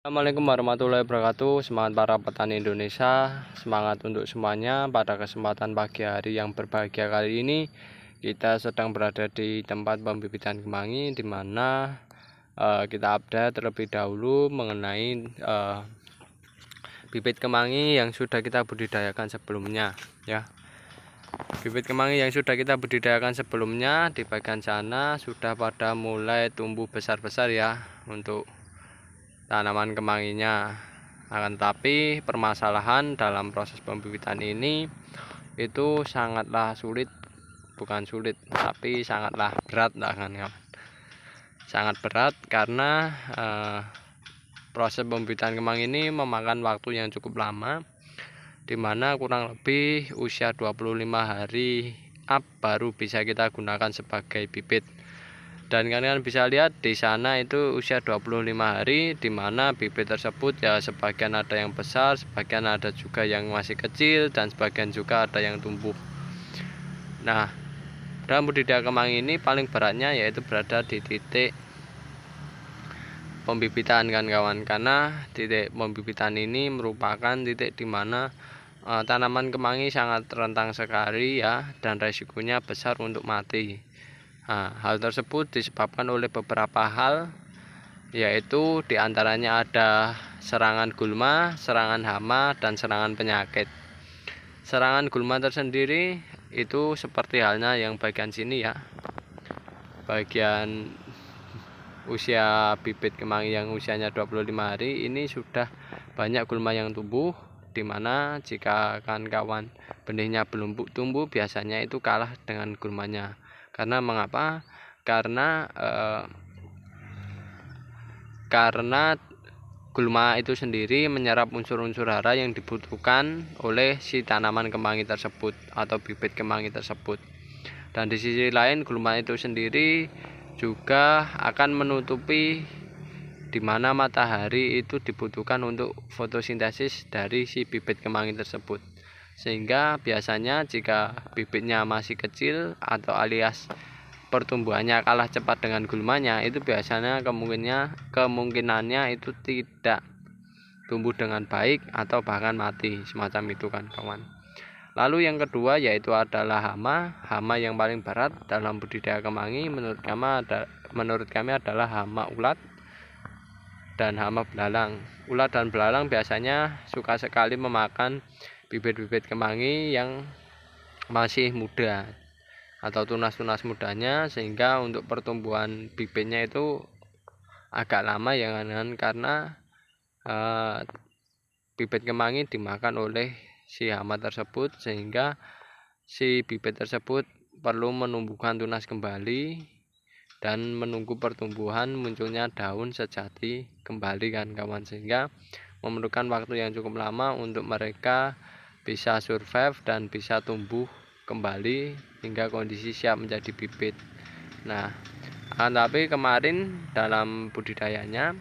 Assalamualaikum warahmatullahi wabarakatuh. Semangat para petani Indonesia, semangat untuk semuanya. Pada kesempatan pagi hari yang berbahagia kali ini, kita sedang berada di tempat pembibitan kemangi, di mana kita update terlebih dahulu mengenai bibit kemangi yang sudah kita budidayakan sebelumnya, ya. Bibit kemangi yang sudah kita budidayakan sebelumnya di bagian sana sudah pada mulai tumbuh besar-besar ya untuk tanaman kemanginya. Akan tetapi permasalahan dalam proses pembibitan ini itu sangatlah sulit, bukan sulit tapi sangatlah berat kan. Sangat berat karena proses pembibitan kemangi ini memakan waktu yang cukup lama, dimana kurang lebih usia 25 hari up baru bisa kita gunakan sebagai bibit. Dan kalian bisa lihat di sana itu usia 25 hari, di mana bibit tersebut ya sebagian ada yang besar, sebagian ada juga yang masih kecil, dan sebagian juga ada yang tumbuh. Nah, dalam budidaya kemangi ini paling beratnya yaitu berada di titik pembibitan kan kawan, karena titik pembibitan ini merupakan titik di mana tanaman kemangi sangat rentan sekali ya, dan resikonya besar untuk mati. Nah, hal tersebut disebabkan oleh beberapa hal, yaitu diantaranya ada serangan gulma, serangan hama, dan serangan penyakit. Serangan gulma tersendiri itu seperti halnya yang bagian sini ya, bagian usia bibit kemangi yang usianya 25 hari ini sudah banyak gulma yang tumbuh, dimana jika kawan-kawan benihnya belum tumbuh biasanya itu kalah dengan gulmanya. Karena mengapa? Karena gulma itu sendiri menyerap unsur-unsur hara yang dibutuhkan oleh si tanaman kemangi tersebut atau bibit kemangi tersebut. Dan di sisi lain gulma itu sendiri juga akan menutupi di mana matahari itu dibutuhkan untuk fotosintesis dari si bibit kemangi tersebut. Sehingga biasanya jika bibitnya masih kecil atau alias pertumbuhannya kalah cepat dengan gulmanya, itu biasanya kemungkinannya itu tidak tumbuh dengan baik atau bahkan mati, semacam itu kan kawan. Lalu yang kedua yaitu adalah hama yang paling berat dalam budidaya kemangi menurut kami adalah hama ulat dan hama belalang. Ulat dan belalang biasanya suka sekali memakan bibit-bibit kemangi yang masih muda atau tunas-tunas mudanya, sehingga untuk pertumbuhan bibitnya itu agak lama ya kan, karena bibit kemangi dimakan oleh si hama tersebut, sehingga si bibit tersebut perlu menumbuhkan tunas kembali dan menunggu pertumbuhan munculnya daun sejati kembali kan kawan, sehingga memerlukan waktu yang cukup lama untuk mereka bisa survive dan bisa tumbuh kembali hingga kondisi siap menjadi bibit. Nah, tapi kemarin dalam budidayanya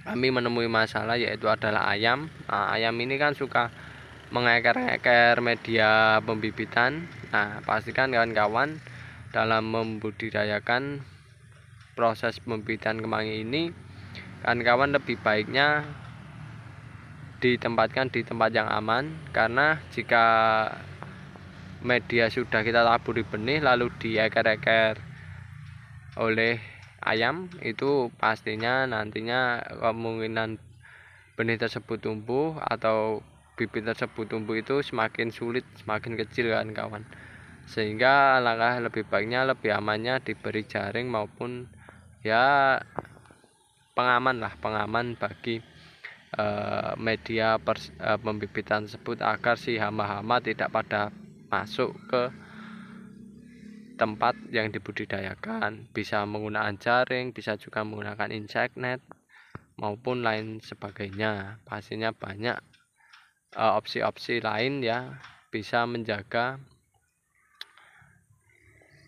kami menemui masalah yaitu adalah ayam. Nah, ayam ini kan suka mengeker-eker media pembibitan. Nah, pastikan kawan-kawan dalam membudidayakan proses pembibitan kemangi ini, kawan-kawan lebih baiknya ditempatkan di tempat yang aman, karena jika media sudah kita taburi benih lalu dieker-eker oleh ayam, itu pastinya nantinya kemungkinan benih tersebut tumbuh atau bibit tersebut tumbuh itu semakin sulit, semakin kecil kan kawan. Sehingga langkah lebih baiknya, lebih amannya diberi jaring maupun ya pengaman bagi media pembibitan tersebut, agar si hama-hama tidak pada masuk ke tempat yang dibudidayakan. Bisa menggunakan jaring, bisa juga menggunakan insect net maupun lain sebagainya. Pastinya banyak opsi-opsi lain ya, bisa menjaga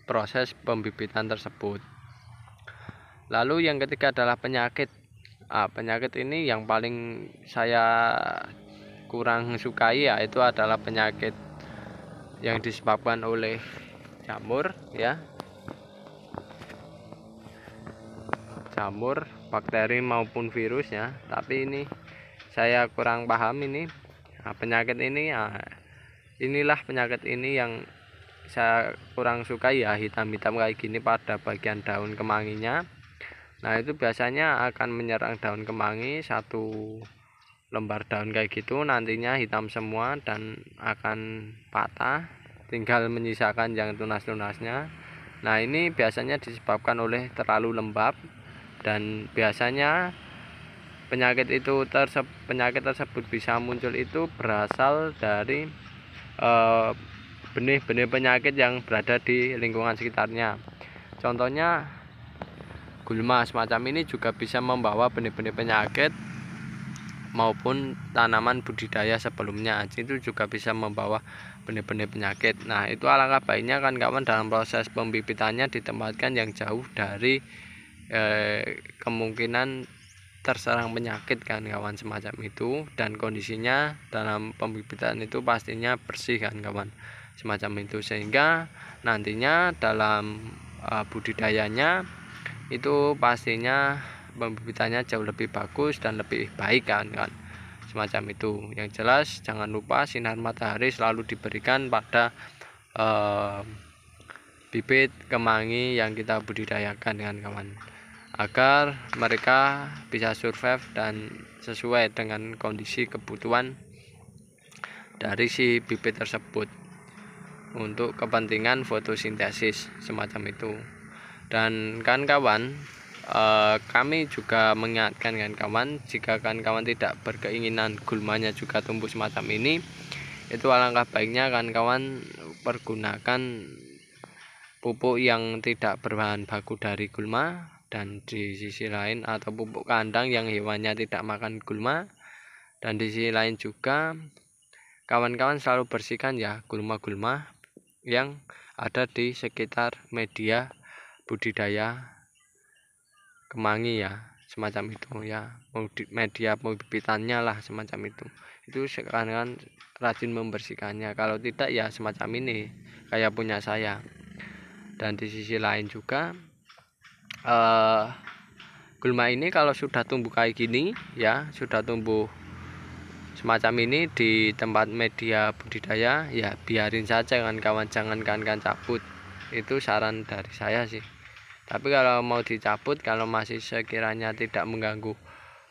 proses pembibitan tersebut. Lalu yang ketiga adalah penyakit. Penyakit ini yang paling saya kurang sukai ya, itu adalah penyakit yang disebabkan oleh jamur ya. Jamur bakteri maupun virus ya, tapi ini saya kurang paham ini penyakit ini ya. Inilah penyakit ini yang saya kurang suka ya, hitam-hitam kayak gini pada bagian daun kemanginya. Nah itu biasanya akan menyerang daun kemangi, satu lembar daun kayak gitu nantinya hitam semua dan akan patah, tinggal menyisakan yang tunas-tunasnya. Nah ini biasanya disebabkan oleh terlalu lembab, dan biasanya penyakit tersebut bisa muncul itu berasal dari benih-benih penyakit yang berada di lingkungan sekitarnya. Contohnya gulma semacam ini juga bisa membawa benih-benih penyakit, maupun tanaman budidaya sebelumnya itu juga bisa membawa benih-benih penyakit. Nah itu alangkah baiknya kan kawan dalam proses pembibitannya ditempatkan yang jauh dari kemungkinan terserang penyakit kan kawan semacam itu, dan kondisinya dalam pembibitan itu pastinya bersih kan kawan semacam itu, sehingga nantinya dalam budidayanya itu pastinya pembibitannya jauh lebih bagus dan lebih baik kan semacam itu. Yang jelas jangan lupa sinar matahari selalu diberikan pada bibit kemangi yang kita budidayakan kan kawan, agar mereka bisa survive dan sesuai dengan kondisi kebutuhan dari si bibit tersebut untuk kepentingan fotosintesis semacam itu. Dan kan kawan, kami juga mengingatkan kan kawan, jika kan kawan tidak berkeinginan gulmanya juga tumbuh semacam ini, itu alangkah baiknya kan kawan pergunakan pupuk yang tidak berbahan baku dari gulma, dan di sisi lain atau pupuk kandang yang hewannya tidak makan gulma. Dan di sisi lain juga kawan-kawan selalu bersihkan ya gulma-gulma yang ada di sekitar media budidaya kemangi ya, semacam itu ya, media pembibitannya lah semacam itu sekarang rajin membersihkannya, kalau tidak ya semacam ini kayak punya saya. Dan di sisi lain juga gulma ini kalau sudah tumbuh kayak gini ya, sudah tumbuh semacam ini di tempat media budidaya ya, biarin saja kan kawan, jangan cabut, itu saran dari saya sih. Tapi kalau mau dicabut, kalau masih sekiranya tidak mengganggu